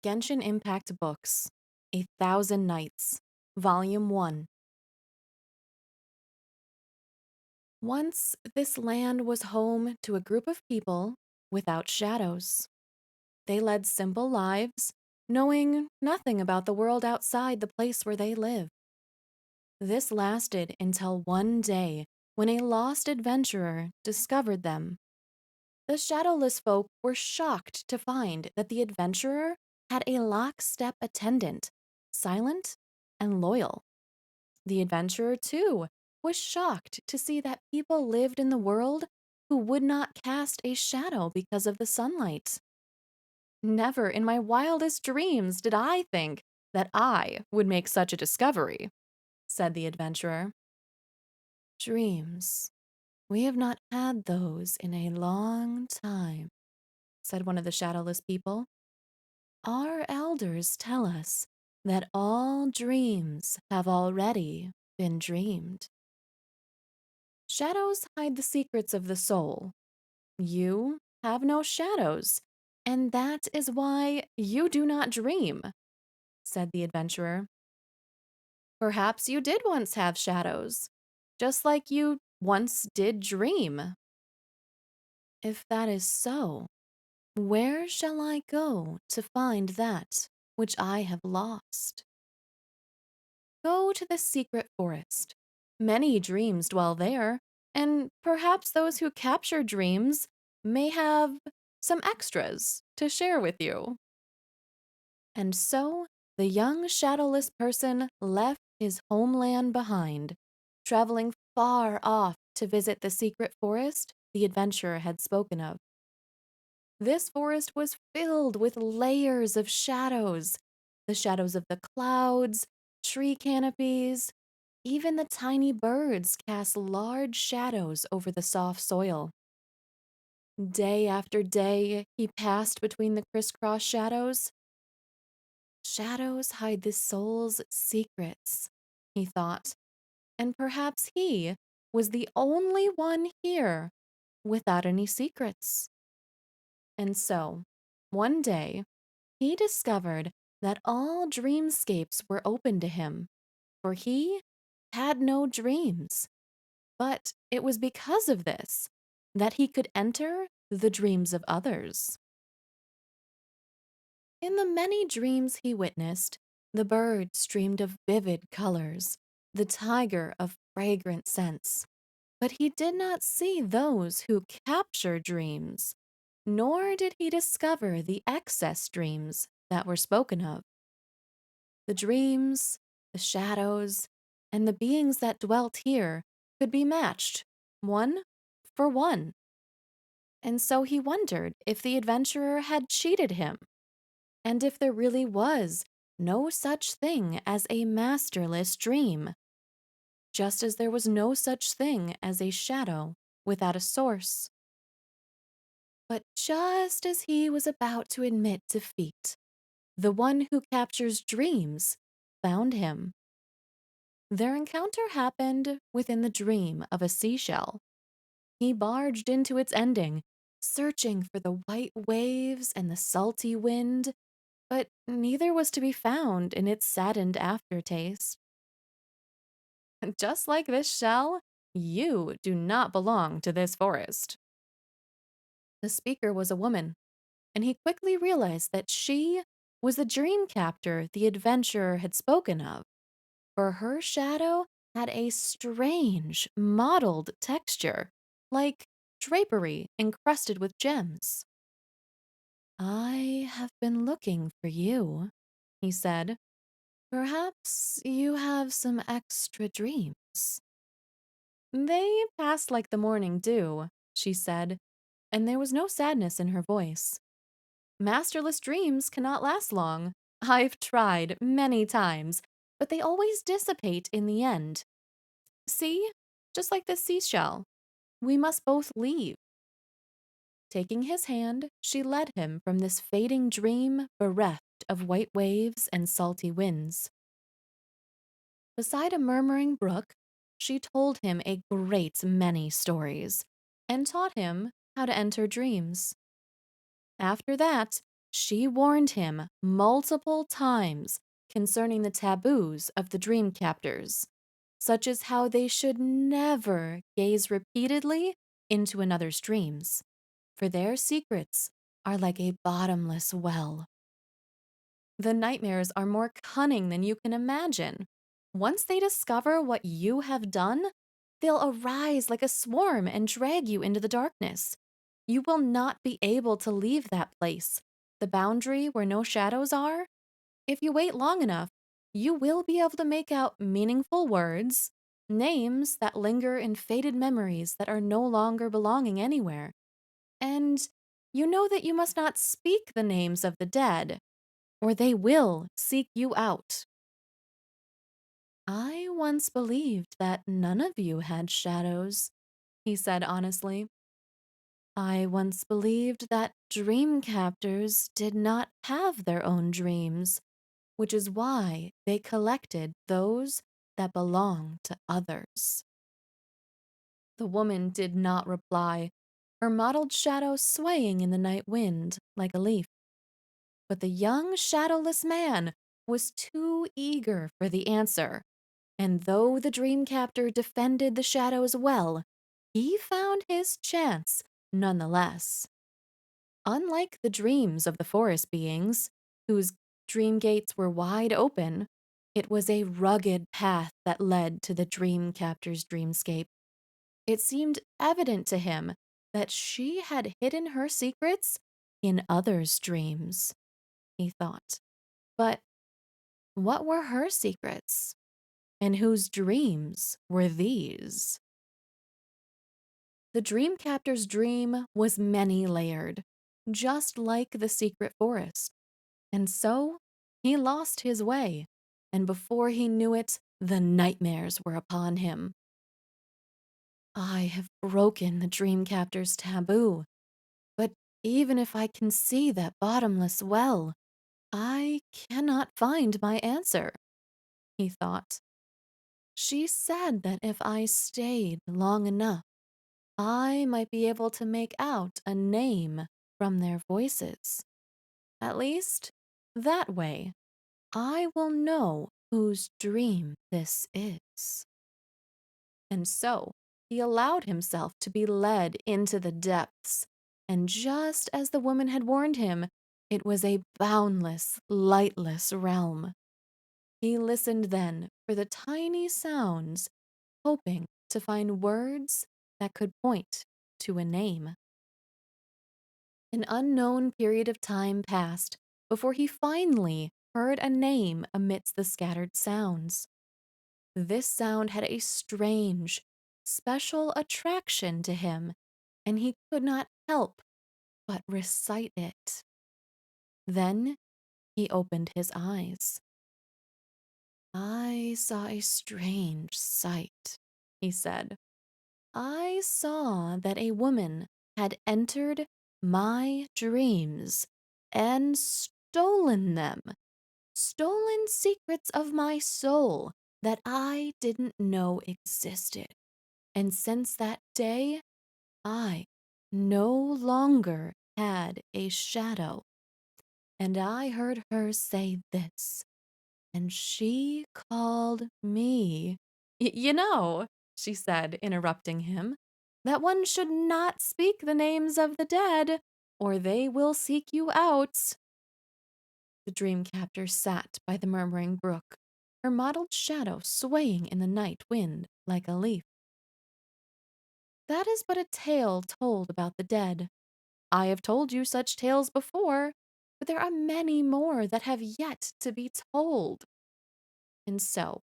Genshin Impact Books, 1,000 Nights, Volume 1. Once, this land was home to a group of people without shadows. They led simple lives, knowing nothing about the world outside the place where they live. This lasted until one day when a lost adventurer discovered them. The shadowless folk were shocked to find that the adventurer had a lockstep attendant, silent and loyal. The adventurer, too, was shocked to see that people lived in the world who would not cast a shadow because of the sunlight. Never in my wildest dreams did I think that I would make such a discovery, said the adventurer. Dreams. We have not had those in a long time, said one of the shadowless people. Our elders tell us that all dreams have already been dreamed. Shadows hide the secrets of the soul. You have no shadows, and that is why you do not dream, said the adventurer. Perhaps you did once have shadows, just like you once did dream. If that is so, where shall I go to find that which I have lost? Go to the secret forest. Many dreams dwell there, and perhaps those who capture dreams may have some extras to share with you. And so the young shadowless person left his homeland behind, traveling far off to visit the secret forest the adventurer had spoken of. This forest was filled with layers of shadows, the shadows of the clouds, tree canopies, even the tiny birds cast large shadows over the soft soil. Day after day, he passed between the crisscross shadows. Shadows hide the soul's secrets, he thought, and perhaps he was the only one here without any secrets. And so, one day, he discovered that all dreamscapes were open to him, for he had no dreams. But it was because of this that he could enter the dreams of others. In the many dreams he witnessed, the birds dreamed of vivid colors, the tiger of fragrant scents. But he did not see those who capture dreams, nor did he discover the excess dreams that were spoken of. The dreams, the shadows, and the beings that dwelt here could be matched, one for one. And so he wondered if the adventurer had cheated him, and if there really was no such thing as a masterless dream, just as there was no such thing as a shadow without a source. But just as he was about to admit defeat, the one who captures dreams found him. Their encounter happened within the dream of a seashell. He barged into its ending, searching for the white waves and the salty wind, but neither was to be found in its saddened aftertaste. Just like this shell, you do not belong to this forest. The speaker was a woman, and he quickly realized that she was the dream captor the adventurer had spoken of, for her shadow had a strange, mottled texture, like drapery encrusted with gems. I have been looking for you, he said. Perhaps you have some extra dreams. They passed like the morning dew, she said, and there was no sadness in her voice. Masterless dreams cannot last long. I've tried many times, but they always dissipate in the end. See, just like the seashell, we must both leave. Taking his hand, she led him from this fading dream bereft of white waves and salty winds. Beside a murmuring brook, she told him a great many stories and taught him how to enter dreams. After that, She warned him multiple times concerning the taboos of the dream captors, such as how they should never gaze repeatedly into another's dreams, for their secrets are like a bottomless well. The nightmares are more cunning than you can imagine. Once they discover what you have done, they'll arise like a swarm and drag you into the darkness. You will not be able to leave that place, the boundary where no shadows are. If you wait long enough, you will be able to make out meaningful words, names that linger in faded memories that are no longer belonging anywhere. And you know that you must not speak the names of the dead, or they will seek you out. I once believed that none of you had shadows, he said honestly. I once believed that dream captors did not have their own dreams, which is why they collected those that belong to others. The woman did not reply, her mottled shadow swaying in the night wind like a leaf. But the young shadowless man was too eager for the answer, and though the dream captor defended the shadows well, he found his chance nonetheless. Unlike the dreams of the forest beings, whose dream gates were wide open, it was a rugged path that led to the dream captor's dreamscape. It seemed evident to him that she had hidden her secrets in others' dreams, he thought. But what were her secrets? And whose dreams were these? The dream captor's dream was many layered, just like the secret forest. And so he lost his way, and before he knew it, the nightmares were upon him. I have broken the dream captor's taboo, but even if I can see that bottomless well, I cannot find my answer, he thought. She said that if I stayed long enough, I might be able to make out a name from their voices. At least, that way, I will know whose dream this is. And so, he allowed himself to be led into the depths, and just as the woman had warned him, it was a boundless, lightless realm. He listened then for the tiny sounds, hoping to find words that could point to a name. An unknown period of time passed before he finally heard a name amidst the scattered sounds. This sound had a strange, special attraction to him, and he could not help but recite it. Then he opened his eyes. I saw a strange sight, he said. I saw that a woman had entered my dreams and stolen them, stolen secrets of my soul that I didn't know existed. And since that day, I no longer had a shadow. And I heard her say this, and she called me. You know, she said, interrupting him, that one should not speak the names of the dead, or they will seek you out. The dream captor sat by the murmuring brook, her mottled shadow swaying in the night wind like a leaf. That is but a tale told about the dead. I have told you such tales before, but there are many more that have yet to be told. And so,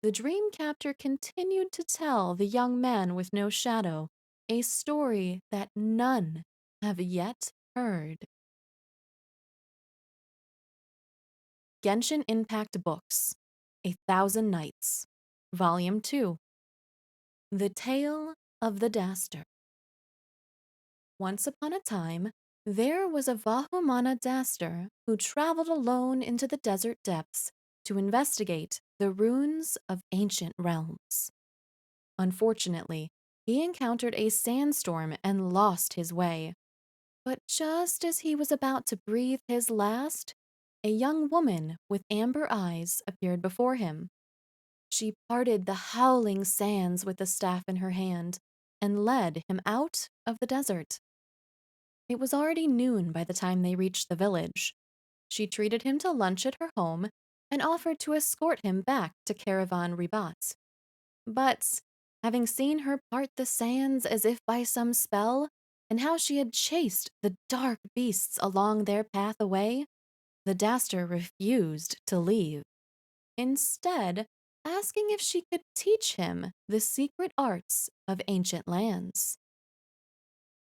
the dream captor continued to tell the young man with no shadow a story that none have yet heard. Genshin Impact Books, 1,000 Nights, Volume 2. The Tale of the Daster. Once upon a time, there was a Vahumana Daster who traveled alone into the desert depths to investigate the ruins of ancient realms. Unfortunately, he encountered a sandstorm and lost his way. But just as he was about to breathe his last, a young woman with amber eyes appeared before him. She parted the howling sands with the staff in her hand and led him out of the desert. It was already noon by the time they reached the village. She treated him to lunch at her home and offered to escort him back to Caravan Ribat. But, having seen her part the sands as if by some spell, and how she had chased the dark beasts along their path away, the Daster refused to leave, instead asking if she could teach him the secret arts of ancient lands.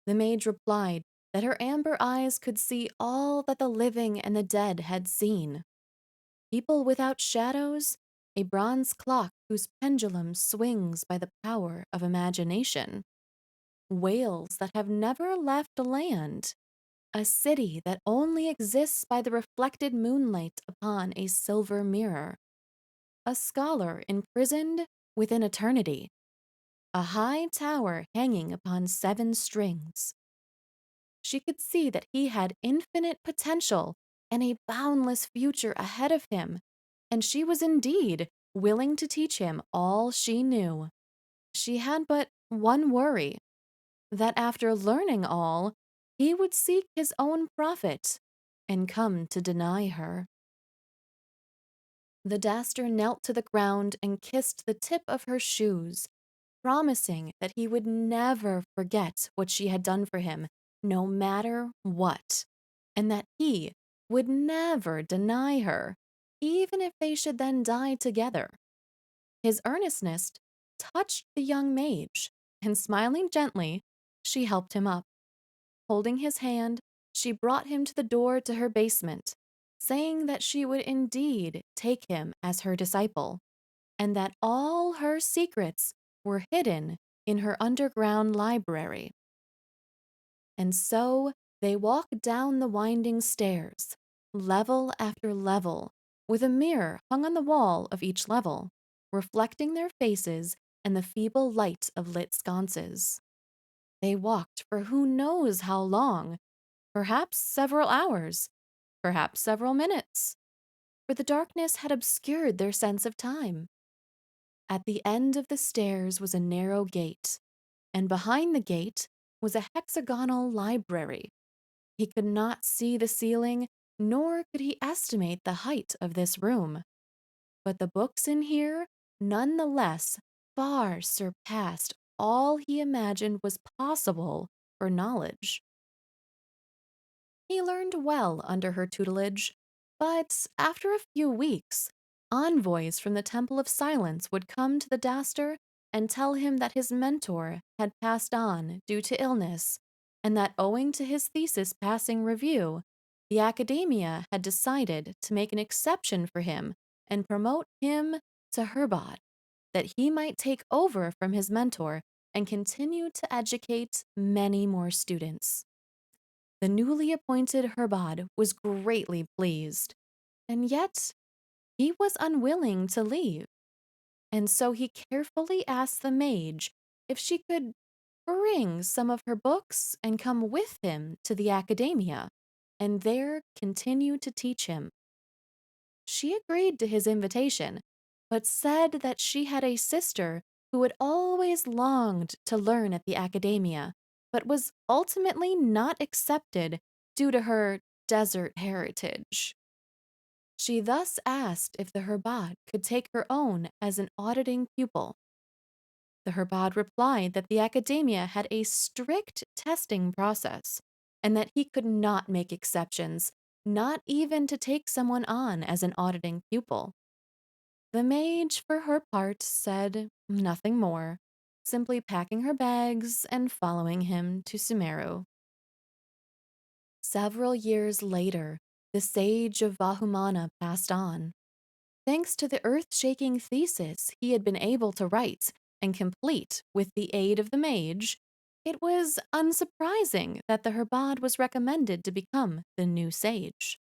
The mage replied that her amber eyes could see all that the living and the dead had seen. People without shadows, a bronze clock whose pendulum swings by the power of imagination, whales that have never left land, a city that only exists by the reflected moonlight upon a silver mirror, a scholar imprisoned within eternity, a high tower hanging upon 7 strings. She could see that he had infinite potential and a boundless future ahead of him, and she was indeed willing to teach him all she knew. She had but one worry, that after learning all, he would seek his own profit and come to deny her. The Daster knelt to the ground and kissed the tip of her shoes, promising that he would never forget what she had done for him, no matter what, and that he would never deny her, even if they should then die together. His earnestness touched the young mage, and smiling gently, she helped him up. Holding his hand, she brought him to the door to her basement, saying that she would indeed take him as her disciple, and that all her secrets were hidden in her underground library. And so they walked down the winding stairs, level after level, with a mirror hung on the wall of each level, reflecting their faces and the feeble light of lit sconces. They walked for who knows how long, perhaps several hours, perhaps several minutes, for the darkness had obscured their sense of time. At the end of the stairs was a narrow gate, and behind the gate was a hexagonal library. He could not see the ceiling, nor could he estimate the height of this room. But the books in here, nonetheless, far surpassed all he imagined was possible for knowledge. He learned well under her tutelage, but after a few weeks, envoys from the Temple of Silence would come to the Daster and tell him that his mentor had passed on due to illness, and that owing to his thesis passing review, the academia had decided to make an exception for him and promote him to Herbad, that he might take over from his mentor and continue to educate many more students. The newly appointed Herbad was greatly pleased, and yet he was unwilling to leave, and so he carefully asked the mage if she could bring some of her books and come with him to the academia, and there continue to teach him. She agreed to his invitation, but said that she had a sister who had always longed to learn at the academia, but was ultimately not accepted due to her desert heritage. She thus asked if the Herbad could take her own as an auditing pupil. The Herbad replied that the academia had a strict testing process, and that he could not make exceptions, not even to take someone on as an auditing pupil. The mage, for her part, said nothing more, simply packing her bags and following him to Sumeru. Several years later, the sage of Vahumana passed on. Thanks to the earth-shaking thesis he had been able to write and complete with the aid of the mage, it was unsurprising that the Herbad was recommended to become the new sage.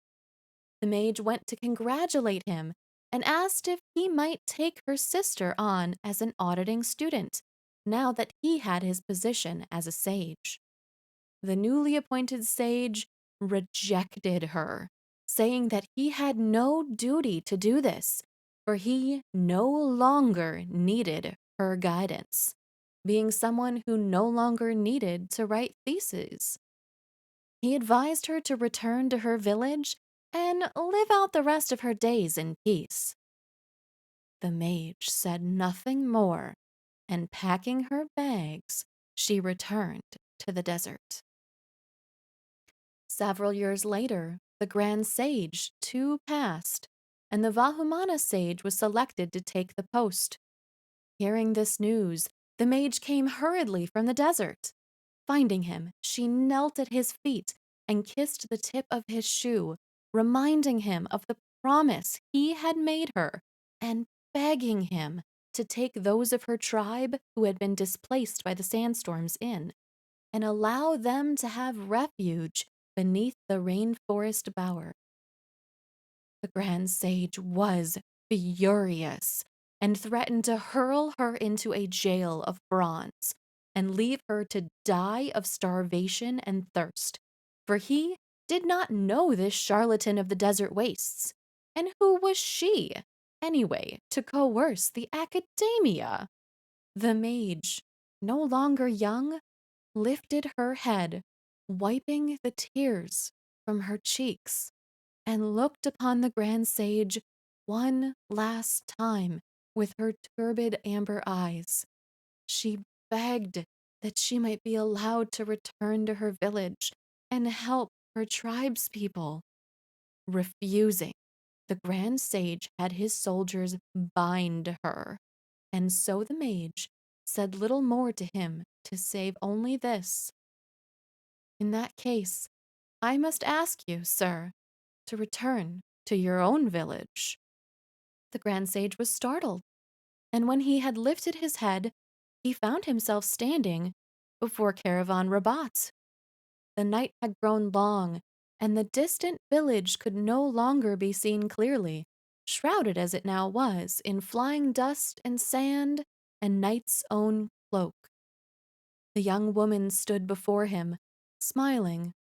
The mage went to congratulate him and asked if he might take her sister on as an auditing student, now that he had his position as a sage. the newly appointed sage rejected her, saying that he had no duty to do this, for he no longer needed her guidance, being someone who no longer needed to write theses. He advised her to return to her village and live out the rest of her days in peace. The mage said nothing more, and packing her bags, she returned to the desert. Several years later, the Grand Sage too passed, and the Vahumana sage was selected to take the post. Hearing this news, the mage came hurriedly from the desert. Finding him, she knelt at his feet and kissed the tip of his shoe, reminding him of the promise he had made her and begging him to take those of her tribe who had been displaced by the sandstorms in and allow them to have refuge beneath the rainforest bower. The Grand Sage was furious and threatened to hurl her into a jail of bronze and leave her to die of starvation and thirst, for he did not know this charlatan of the desert wastes. And who was she, anyway, to coerce the academia? The mage, no longer young, lifted her head, wiping the tears from her cheeks, and looked upon the Grand Sage one last time with her turbid amber eyes. She begged that she might be allowed to return to her village and help her tribespeople. Refusing, the Grand Sage had his soldiers bind her, and so the mage said little more to him to save only this. In that case, I must ask you, sir, to return to your own village. The Grand Sage was startled, and when he had lifted his head, he found himself standing before Caravan Rabat. The night had grown long, and the distant village could no longer be seen clearly, shrouded as it now was in flying dust and sand and night's own cloak. The young woman stood before him, smiling,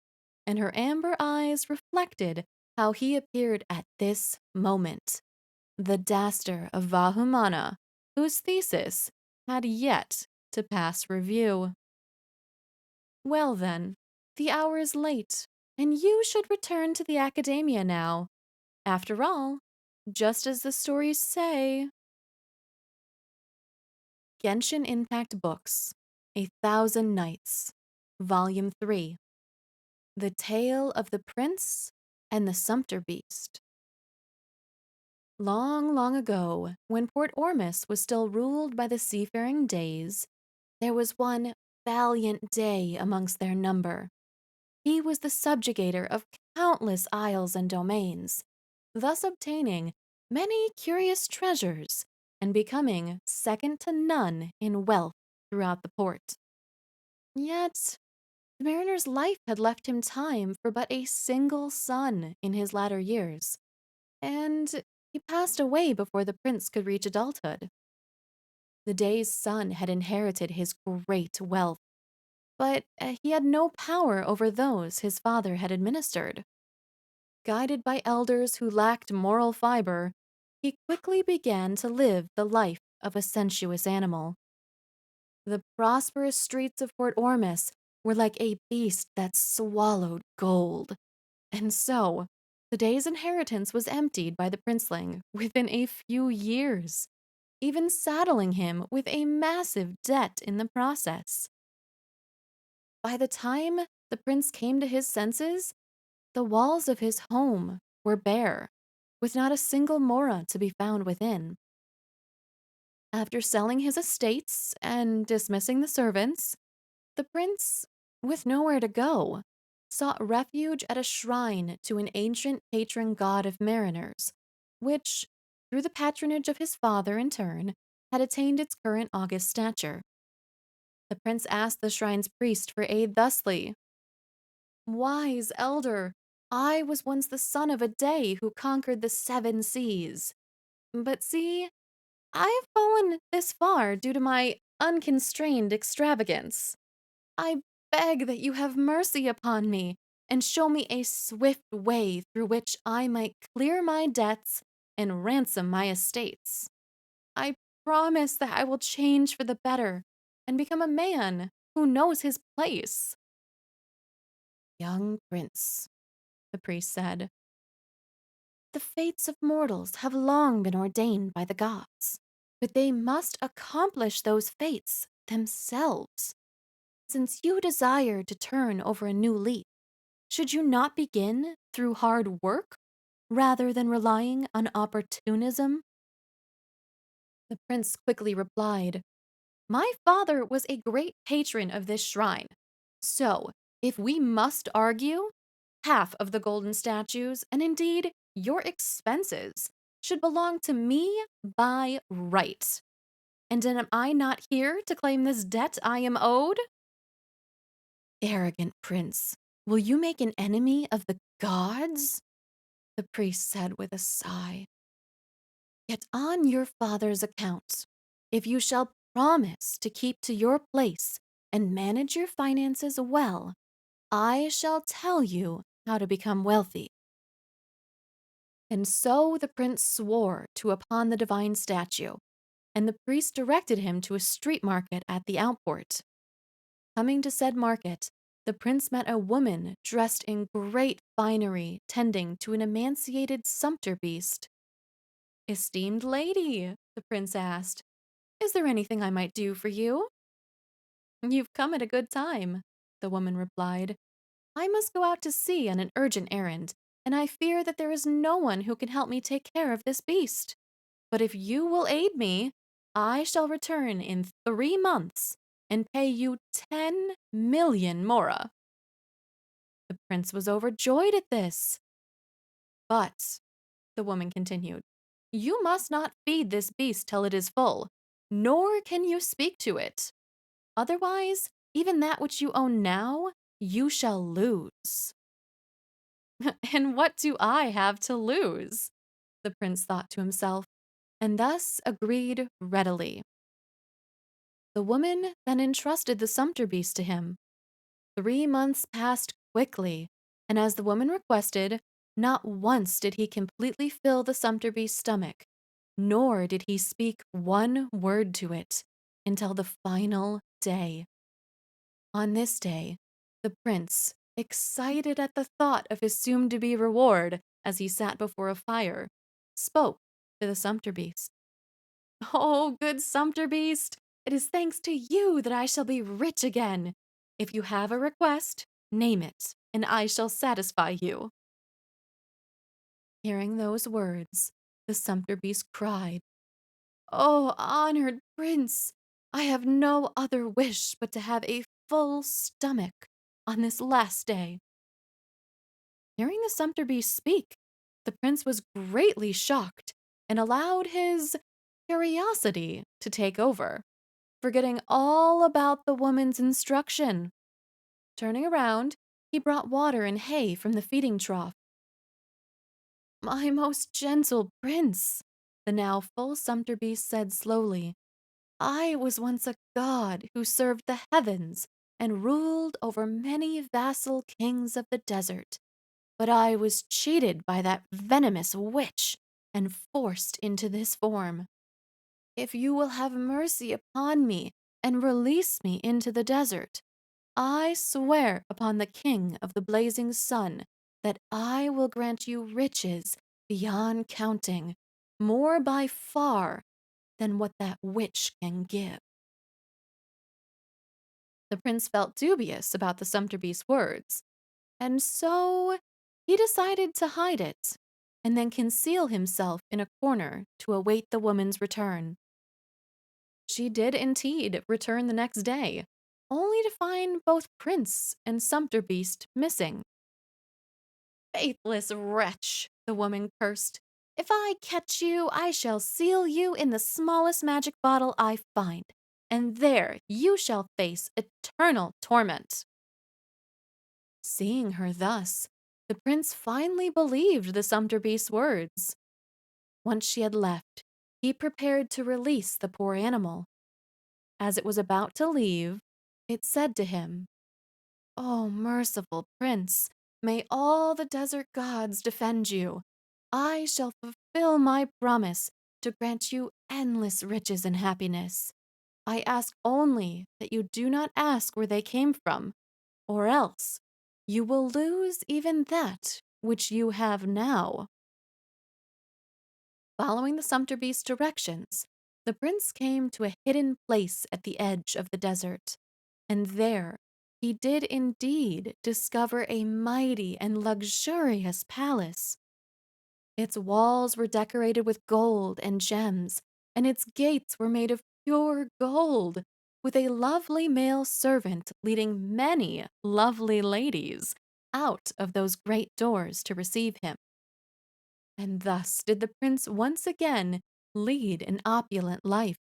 and her amber eyes reflected how he appeared at this moment, the Daster of Vahumana, whose thesis had yet to pass review. Well then, the hour is late, and you should return to the academia now. After all, just as the stories say. Genshin Impact Books, 1,000 Nights, Volume 3. The Tale of the Prince and the Sumpter Beast. Long, long ago, when Port Ormus was still ruled by the seafaring Days, there was one valiant Day amongst their number. He was the subjugator of countless isles and domains, thus obtaining many curious treasures and becoming second to none in wealth throughout the port. Yet, the mariner's life had left him time for but a single son in his latter years, and he passed away before the prince could reach adulthood. The Day's son had inherited his great wealth, but he had no power over those his father had administered. Guided by elders who lacked moral fiber, he quickly began to live the life of a sensuous animal. The prosperous streets of Port Ormus were like a beast that swallowed gold. And so, the Day's inheritance was emptied by the princeling within a few years, even saddling him with a massive debt in the process. By the time the prince came to his senses, the walls of his home were bare, with not a single mora to be found within. After selling his estates and dismissing the servants, the prince, with nowhere to go, sought refuge at a shrine to an ancient patron god of mariners, which, through the patronage of his father in turn, had attained its current august stature. The prince asked the shrine's priest for aid thusly. "Wise elder, I was once the son of a Day who conquered the 7 seas. But see, I have fallen this far due to my unconstrained extravagance. I beg that you have mercy upon me and show me a swift way through which I might clear my debts and ransom my estates. I promise that I will change for the better and become a man who knows his place." "Young prince," the priest said, "the fates of mortals have long been ordained by the gods, but they must accomplish those fates themselves. Since you desire to turn over a new leaf, should you not begin through hard work rather than relying on opportunism?" The prince quickly replied, "My father was a great patron of this shrine. So, if we must argue, half of the golden statues, and indeed your expenses, should belong to me by right. And am I not here to claim this debt I am owed?" "Arrogant prince, will you make an enemy of the gods?" the priest said with a sigh. "Yet on your father's account, if you shall promise to keep to your place and manage your finances well, I shall tell you how to become wealthy." And so the prince swore to upon the divine statue, and the priest directed him to a street market at the outport. Coming to said market, the prince met a woman dressed in great finery tending to an emaciated sumpter beast. "Esteemed lady," the prince asked, "is there anything I might do for you?" "You've come at a good time," the woman replied. "I must go out to sea on an urgent errand, and I fear that there is no one who can help me take care of this beast. But if you will aid me, I shall return in 3 months and pay you 10 million mora." The prince was overjoyed at this. "But," the woman continued, "you must not feed this beast till it is full, nor can you speak to it. Otherwise, even that which you own now, you shall lose." "And what do I have to lose?" the prince thought to himself, and thus agreed readily. The woman then entrusted the sumpter beast to him. 3 months passed quickly, and as the woman requested, not once did he completely fill the sumpter beast's stomach, nor did he speak one word to it until the final day. On this day, the prince, excited at the thought of his soon-to-be reward as he sat before a fire, spoke to the sumpter beast. "Oh, good sumpter beast, it is thanks to you that I shall be rich again. If you have a request, name it, and I shall satisfy you." Hearing those words, the sumpter beast cried, "Oh, honored prince, I have no other wish but to have a full stomach on this last day." Hearing the sumpter beast speak, the prince was greatly shocked and allowed his curiosity to take over, forgetting all about the woman's instruction. Turning around, he brought water and hay from the feeding trough. "My most gentle prince," the now full sumpter beast said slowly, "I was once a god who served the heavens and ruled over many vassal kings of the desert. But I was cheated by that venomous witch and forced into this form. If you will have mercy upon me and release me into the desert, I swear upon the king of the blazing sun that I will grant you riches beyond counting, more by far than what that witch can give." The prince felt dubious about the sumpter beast's words, and so he decided to hide it and then conceal himself in a corner to await the woman's return. She did indeed return the next day, only to find both prince and sumpter beast missing. "Faithless wretch," the woman cursed. "If I catch you, I shall seal you in the smallest magic bottle I find, and there you shall face eternal torment." Seeing her thus, the prince finally believed the sumpter beast's words. Once she had left, he prepared to release the poor animal. As it was about to leave, it said to him, Oh, merciful prince, may all the desert gods defend you. I shall fulfill my promise to grant you endless riches and happiness. I ask only that you do not ask where they came from, or else you will lose even that which you have now. Following the sumpter beast's directions, the prince came to a hidden place at the edge of the desert, and there he did indeed discover a mighty and luxurious palace. Its walls were decorated with gold and gems, and its gates were made of pure gold, with a lovely male servant leading many lovely ladies out of those great doors to receive him. And thus did the prince once again lead an opulent life.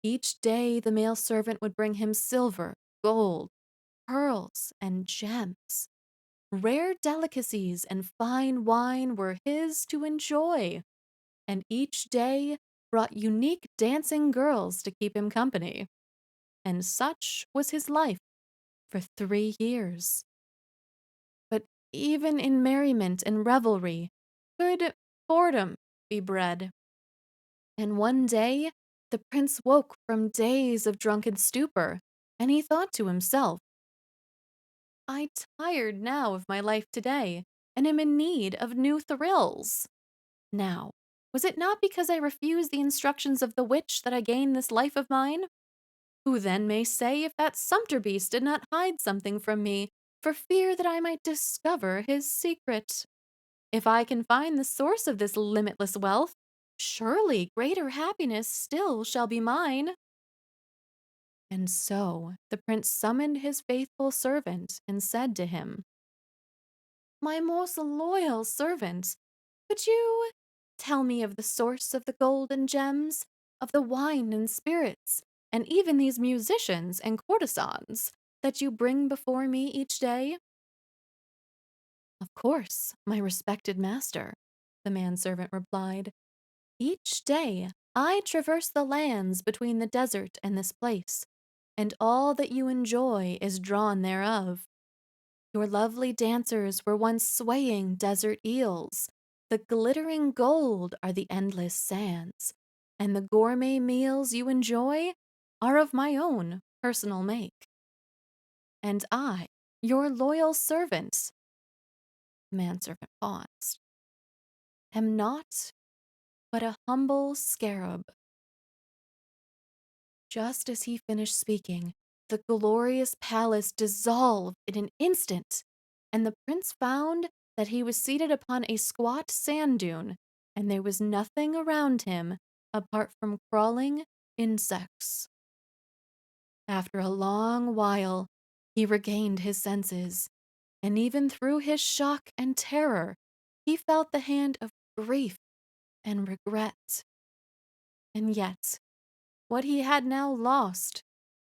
Each day the male servant would bring him silver, gold, pearls, and gems. Rare delicacies and fine wine were his to enjoy, and each day brought unique dancing girls to keep him company. And such was his life for 3 years. But even in merriment and revelry could boredom be bred. And one day the prince woke from days of drunken stupor, and he thought to himself, I tired now of my life today, and am in need of new thrills. Now, was it not because I refused the instructions of the witch that I gained this life of mine? Who then may say if that sumpter beast did not hide something from me for fear that I might discover his secret? If I can find the source of this limitless wealth, surely greater happiness still shall be mine. And so the prince summoned his faithful servant and said to him, My most loyal servant, could you tell me of the source of the gold and gems, of the wine and spirits, and even these musicians and courtesans that you bring before me each day? Of course, my respected master, the manservant replied. Each day I traverse the lands between the desert and this place, and all that you enjoy is drawn thereof. Your lovely dancers were once swaying desert eels. The glittering gold are the endless sands, and the gourmet meals you enjoy are of my own personal make. And I, your loyal servant, the manservant paused, am naught but a humble scarab. Just as he finished speaking, the glorious palace dissolved in an instant, and the prince found that he was seated upon a squat sand dune, and there was nothing around him apart from crawling insects. After a long while, he regained his senses, and even through his shock and terror, he felt the hand of grief and regret. And yet, what he had now lost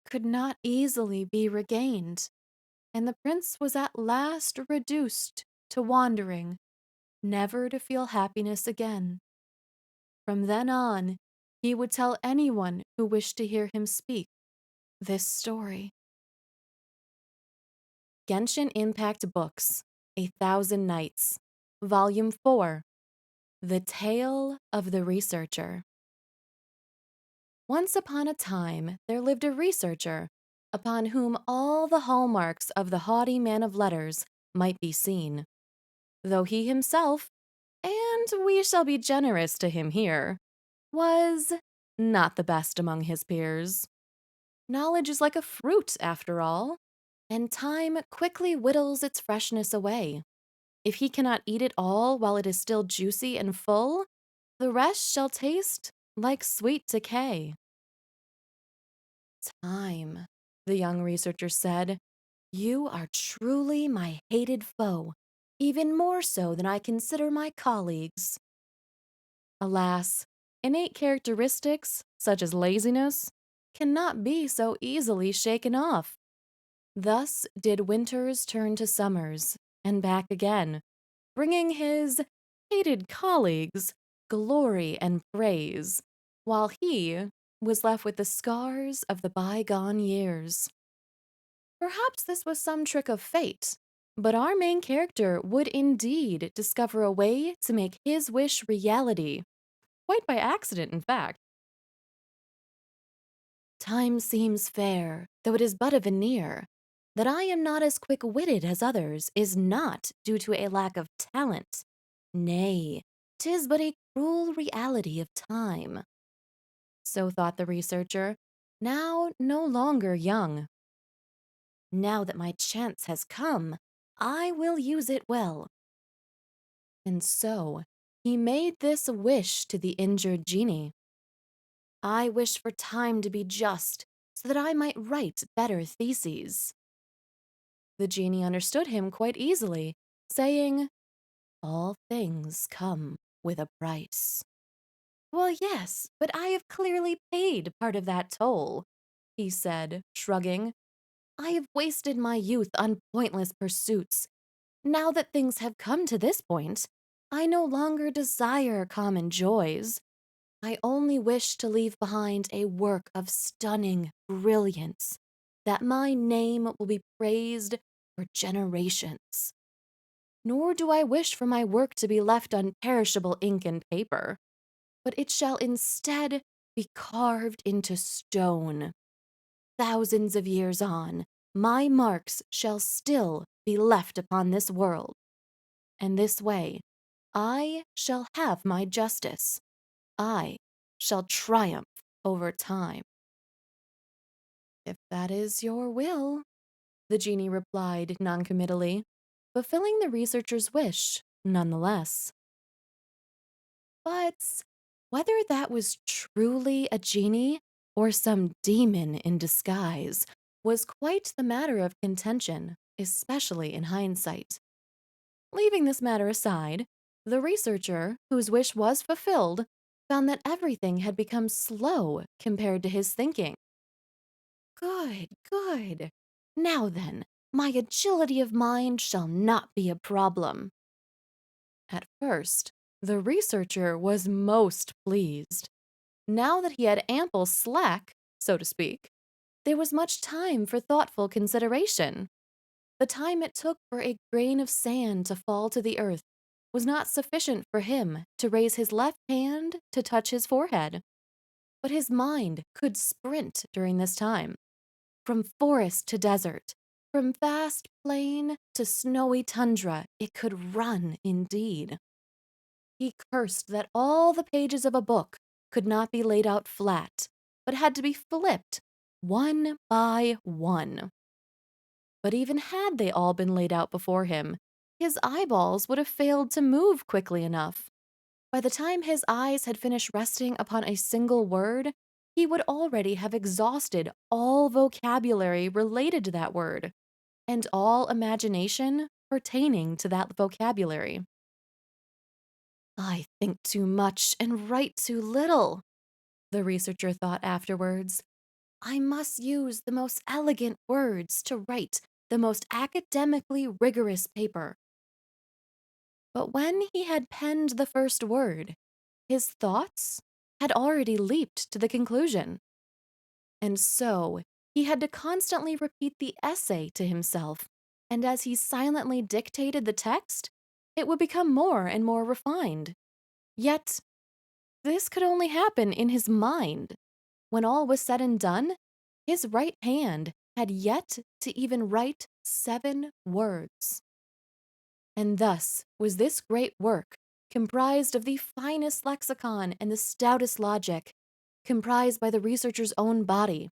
could not easily be regained, and the prince was at last reduced to wandering, never to feel happiness again. From then on, he would tell anyone who wished to hear him speak this story. Genshin Impact Books, 1,000 Nights, Volume 4, The Tale of the Researcher. Once upon a time, there lived a researcher upon whom all the hallmarks of the haughty man of letters might be seen, though he himself, and we shall be generous to him here, was not the best among his peers. Knowledge is like a fruit, after all, and time quickly whittles its freshness away. If he cannot eat it all while it is still juicy and full, the rest shall taste like sweet decay. Time, the young researcher said. You are truly my hated foe, even more so than I consider my colleagues. Alas, innate characteristics, such as laziness, cannot be so easily shaken off. Thus did winters turn to summers, and back again, bringing his hated colleagues glory and praise, while he was left with the scars of the bygone years. Perhaps this was some trick of fate, but our main character would indeed discover a way to make his wish reality, quite by accident, in fact. Time seems fair, though it is but a veneer. That I am not as quick witted as others is not due to a lack of talent. Nay, 'tis but a cruel reality of time. So thought the researcher, now no longer young. Now that my chance has come, I will use it well. And so he made this wish to the injured genie. I wish for time to be just, so that I might write better theses. The genie understood him quite easily, saying, all things come with a price. Well, yes, but I have clearly paid part of that toll, he said, shrugging. I have wasted my youth on pointless pursuits. Now that things have come to this point, I no longer desire common joys. I only wish to leave behind a work of stunning brilliance, that my name will be praised for generations. Nor do I wish for my work to be left on perishable ink and paper, but it shall instead be carved into stone. Thousands of years on, my marks shall still be left upon this world, and this way I shall have my justice. I shall triumph over time. If that is your will, the genie replied noncommittally, fulfilling the researcher's wish nonetheless. But whether that was truly a genie or some demon in disguise was quite the matter of contention, especially in hindsight. Leaving this matter aside, the researcher, whose wish was fulfilled, found that everything had become slow compared to his thinking. Good, good. Now then, my agility of mind shall not be a problem. At first, the researcher was most pleased. Now that he had ample slack, so to speak, there was much time for thoughtful consideration. The time it took for a grain of sand to fall to the earth was not sufficient for him to raise his left hand to touch his forehead. But his mind could sprint during this time. From forest to desert, from vast plain to snowy tundra, it could run indeed. He cursed that all the pages of a book could not be laid out flat, but had to be flipped one by one. But even had they all been laid out before him, his eyeballs would have failed to move quickly enough. By the time his eyes had finished resting upon a single word, he would already have exhausted all vocabulary related to that word, and all imagination pertaining to that vocabulary. I think too much and write too little, the researcher thought afterwards. I must use the most elegant words to write the most academically rigorous paper. But when he had penned the first word, his thoughts had already leaped to the conclusion. And so he had to constantly repeat the essay to himself, and as he silently dictated the text, it would become more and more refined. Yet, this could only happen in his mind. When all was said and done, his right hand had yet to even write 7 words. And thus was this great work, comprised of the finest lexicon and the stoutest logic, comprised by the researcher's own body.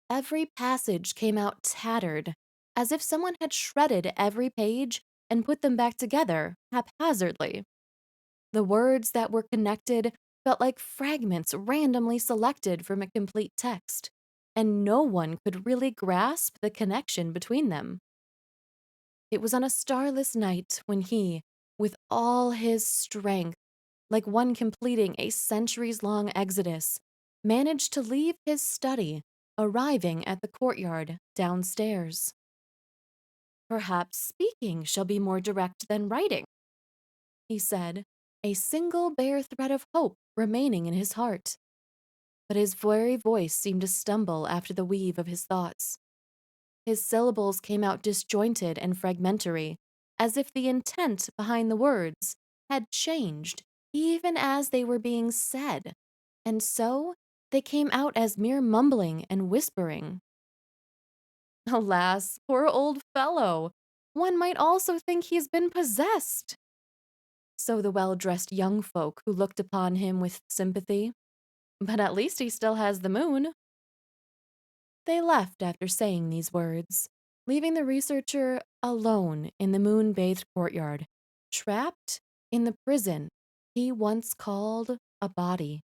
Every passage came out tattered, as if someone had shredded every page and put them back together haphazardly. The words that were connected felt like fragments randomly selected from a complete text, and no one could really grasp the connection between them. It was on a starless night when he, with all his strength, like one completing a centuries-long exodus, managed to leave his study, arriving at the courtyard downstairs. Perhaps speaking shall be more direct than writing, he said, a single bare thread of hope remaining in his heart. But his very voice seemed to stumble after the weave of his thoughts. His syllables came out disjointed and fragmentary, as if the intent behind the words had changed even as they were being said, and so they came out as mere mumbling and whispering. Alas, poor old fellow! One might also think he's been possessed. So the well dressed young folk who looked upon him with sympathy. But at least he still has the moon. They left after saying these words, leaving the researcher alone in the moon bathed courtyard, trapped in the prison he once called a body.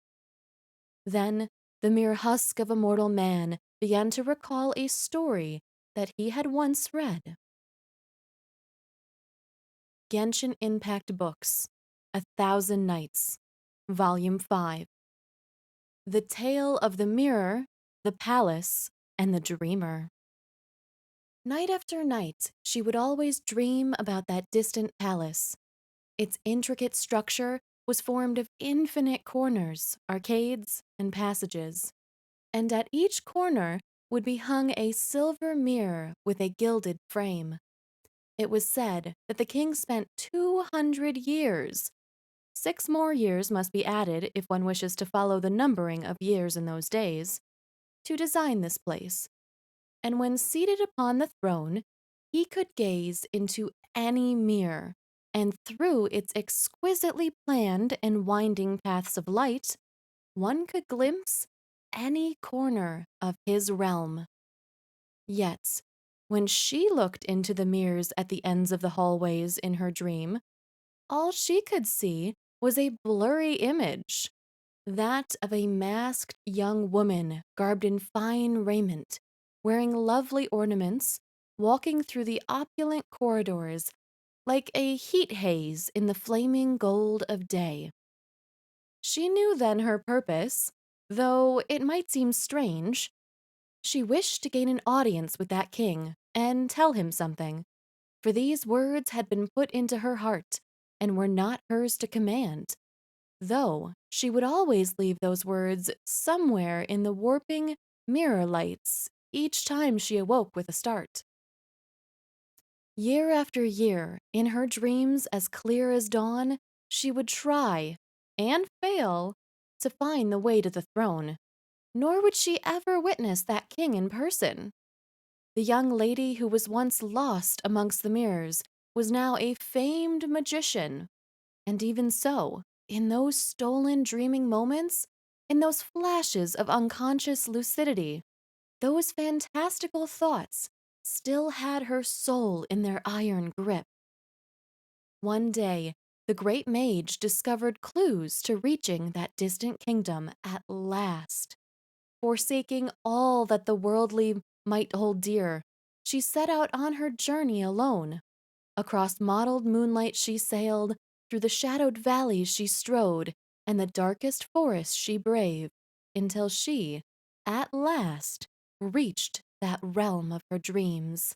Then the mere husk of a mortal man began to recall a story that he had once read. Genshin Impact Books, 1,000 Nights, Volume 5. The Tale of the Mirror, the Palace, and the Dreamer. Night after night, she would always dream about that distant palace. Its intricate structure was formed of infinite corners, arcades, and passages. And at each corner would be hung a silver mirror with a gilded frame. It was said that the king spent 200 years. 6 more years must be added if one wishes to follow the numbering of years in those days, to design this place. And when seated upon the throne, he could gaze into any mirror, and through its exquisitely planned and winding paths of light, one could glimpse any corner of his realm. Yet, when she looked into the mirrors at the ends of the hallways in her dream, all she could see was a blurry image, that of a masked young woman garbed in fine raiment, wearing lovely ornaments, walking through the opulent corridors like a heat haze in the flaming gold of day. She knew then her purpose, though it might seem strange. She wished to gain an audience with that king and tell him something, for these words had been put into her heart and were not hers to command, though she would always leave those words somewhere in the warping mirror lights each time she awoke with a start. Year after year, in her dreams as clear as dawn, she would try, and fail, to find the way to the throne, nor would she ever witness that king in person. The young lady who was once lost amongst the mirrors was now a famed magician, and even so, in those stolen dreaming moments, in those flashes of unconscious lucidity, those fantastical thoughts still had her soul in their iron grip. One day, the great mage discovered clues to reaching that distant kingdom at last. Forsaking all that the worldly might hold dear, she set out on her journey alone. Across mottled moonlight she sailed, through the shadowed valleys she strode, and the darkest forests she braved, until she, at last, reached that realm of her dreams.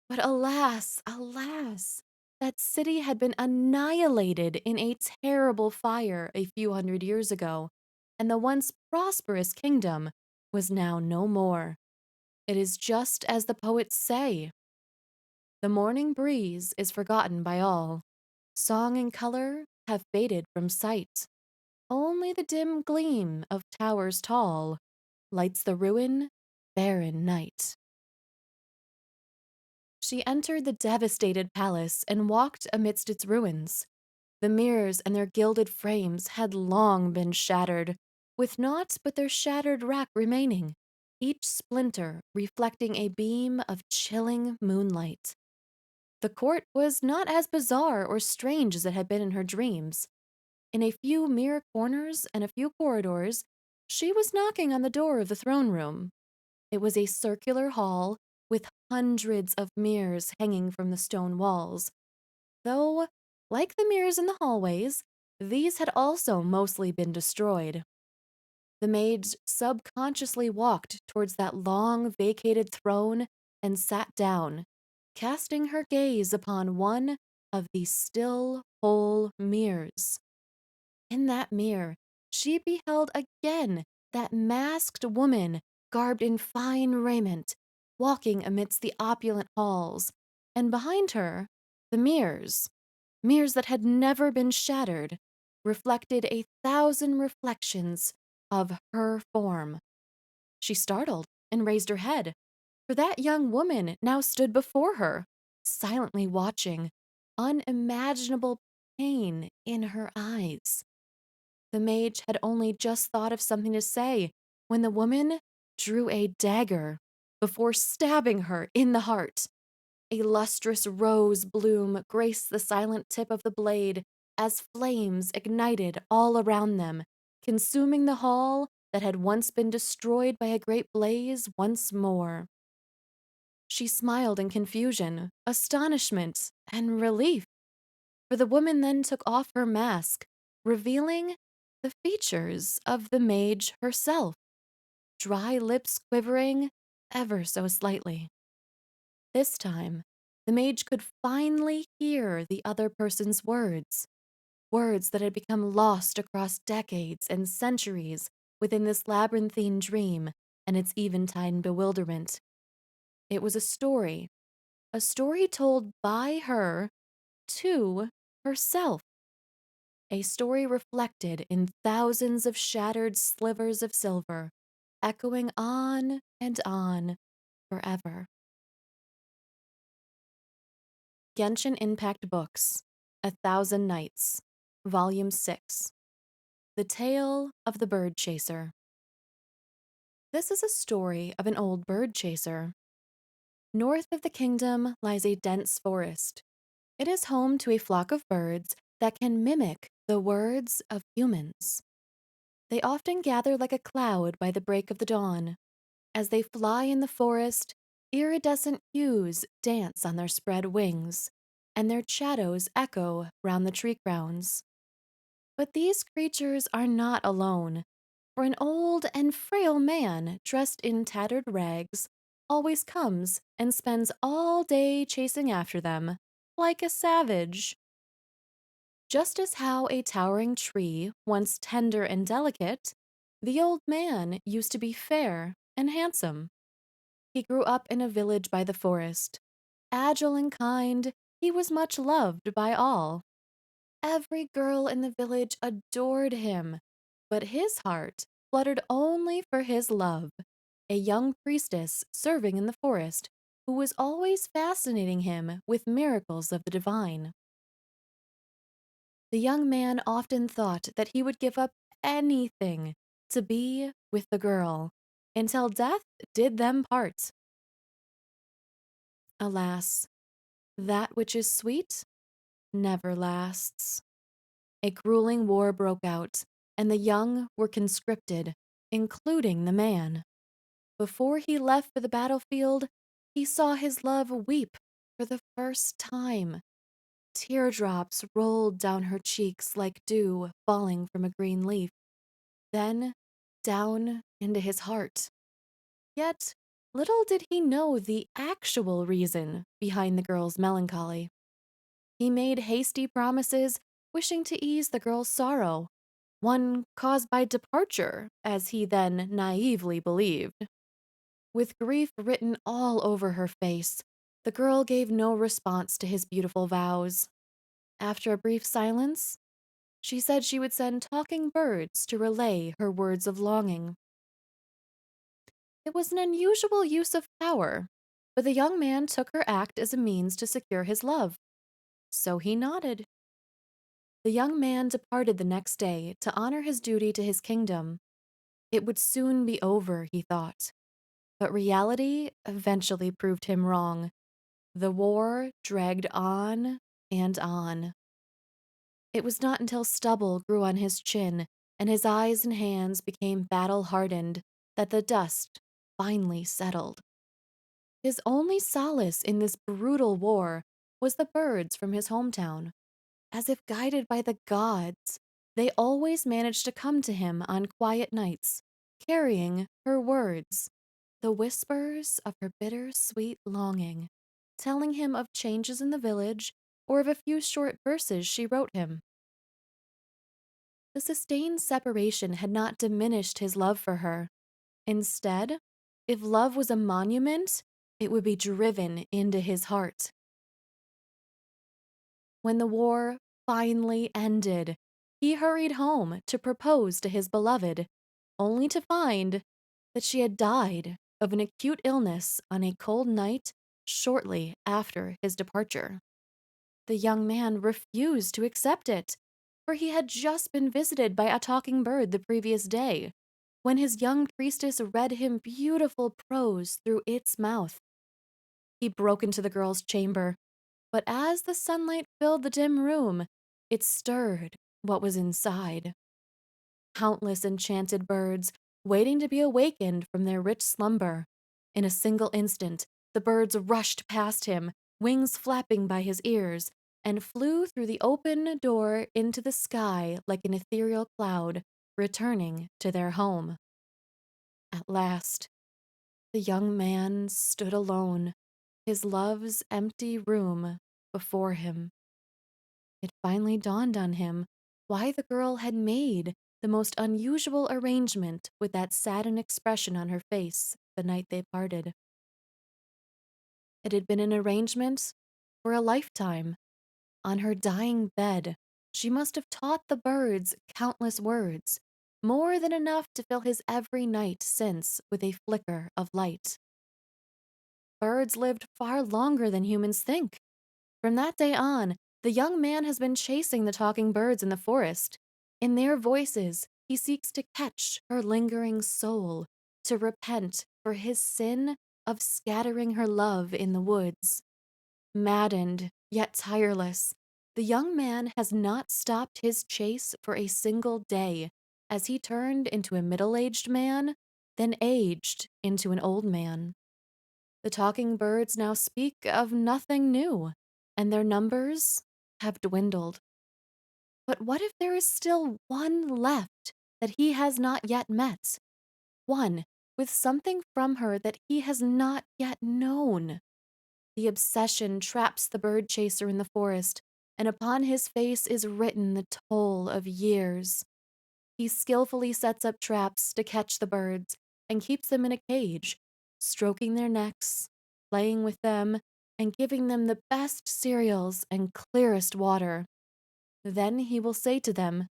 But alas, alas, that city had been annihilated in a terrible fire a few hundred years ago, and the once prosperous kingdom was now no more. It is just as the poets say. The morning breeze is forgotten by all. Song and color have faded from sight. Only the dim gleam of towers tall lights the ruin, barren night. She entered the devastated palace and walked amidst its ruins. The mirrors and their gilded frames had long been shattered, with naught but their shattered rack remaining, each splinter reflecting a beam of chilling moonlight. The court was not as bizarre or strange as it had been in her dreams. In a few mere corners and a few corridors, she was knocking on the door of the throne room. It was a circular hall with hundreds of mirrors hanging from the stone walls, though, like the mirrors in the hallways, these had also mostly been destroyed. The maid subconsciously walked towards that long vacated throne and sat down, casting her gaze upon one of the still whole mirrors. In that mirror, she beheld again that masked woman garbed in fine raiment, walking amidst the opulent halls, and behind her, the mirrors that had never been shattered, reflected 1,000 reflections of her form. She startled and raised her head, for that young woman now stood before her, silently watching, unimaginable pain in her eyes. The mage had only just thought of something to say when the woman drew a dagger before stabbing her in the heart. A lustrous rose bloom graced the silent tip of the blade as flames ignited all around them, consuming the hall that had once been destroyed by a great blaze once more. She smiled in confusion, astonishment, and relief, for the woman then took off her mask, revealing the features of the mage herself, dry lips quivering ever so slightly. This time, the mage could finally hear the other person's words, words that had become lost across decades and centuries within this labyrinthine dream and its eventide bewilderment. It was a story told by her to herself, a story reflected in thousands of shattered slivers of silver, echoing on and on forever. Genshin Impact Books, 1,000 Nights, Volume 6. The Tale of the Bird Chaser. This is a story of an old bird chaser. North of the kingdom lies a dense forest. It is home to a flock of birds that can mimic the words of humans. They often gather like a cloud by the break of the dawn. As they fly in the forest, iridescent hues dance on their spread wings, and their shadows echo round the tree crowns. But these creatures are not alone, for an old and frail man dressed in tattered rags always comes and spends all day chasing after them, like a savage. Just as how a towering tree, once tender and delicate, the old man used to be fair and handsome. He grew up in a village by the forest. Agile and kind, he was much loved by all. Every girl in the village adored him, but his heart fluttered only for his love, a young priestess serving in the forest who was always fascinating him with miracles of the divine. The young man often thought that he would give up anything to be with the girl until death did them part. Alas, that which is sweet never lasts. A grueling war broke out, and the young were conscripted, including the man. Before he left for the battlefield, he saw his love weep for the first time. Teardrops rolled down her cheeks like dew falling from a green leaf, then down into his heart. Yet, little did he know the actual reason behind the girl's melancholy. He made hasty promises, wishing to ease the girl's sorrow, one caused by departure, as he then naively believed. With grief written all over her face, the girl gave no response to his beautiful vows. After a brief silence, she said she would send talking birds to relay her words of longing. It was an unusual use of power, but the young man took her act as a means to secure his love. So he nodded. The young man departed the next day to honor his duty to his kingdom. It would soon be over, he thought. But reality eventually proved him wrong. The war dragged on and on. It was not until stubble grew on his chin and his eyes and hands became battle-hardened that the dust finally settled. His only solace in this brutal war was the birds from his hometown. As if guided by the gods, they always managed to come to him on quiet nights, carrying her words, the whispers of her bitter-sweet longing, telling him of changes in the village or of a few short verses she wrote him. The sustained separation had not diminished his love for her. Instead, if love was a monument, it would be driven into his heart. When the war finally ended, he hurried home to propose to his beloved, only to find that she had died of an acute illness on a cold night shortly after his departure. The young man refused to accept it, for he had just been visited by a talking bird the previous day, when his young priestess read him beautiful prose through its mouth. He broke into the girl's chamber, but as the sunlight filled the dim room, it stirred what was inside. Countless enchanted birds, waiting to be awakened from their rich slumber. In a single instant, the birds rushed past him, wings flapping by his ears, and flew through the open door into the sky like an ethereal cloud, returning to their home. At last, the young man stood alone, his love's empty room before him. It finally dawned on him why the girl had made the most unusual arrangement with that saddened expression on her face the night they parted. It had been an arrangement for a lifetime. On her dying bed, she must have taught the birds countless words, more than enough to fill his every night since with a flicker of light. Birds lived far longer than humans think. From that day on, the young man has been chasing the talking birds in the forest. In their voices, he seeks to catch her lingering soul, to repent for his sin of scattering her love in the woods. Maddened, yet tireless, the young man has not stopped his chase for a single day, as he turned into a middle-aged man, then aged into an old man. The talking birds now speak of nothing new, and their numbers have dwindled. But what if there is still one left that he has not yet met? One with something from her that he has not yet known. The obsession traps the bird chaser in the forest, and upon his face is written the toll of years. He skillfully sets up traps to catch the birds and keeps them in a cage, stroking their necks, playing with them, and giving them the best cereals and clearest water. Then he will say to them,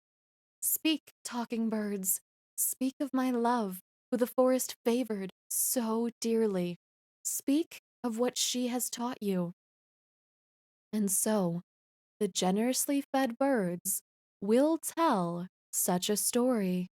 "Speak, talking birds, speak of my love, who the forest favored so dearly. Speak of what she has taught you." And so, the generously fed birds will tell such a story.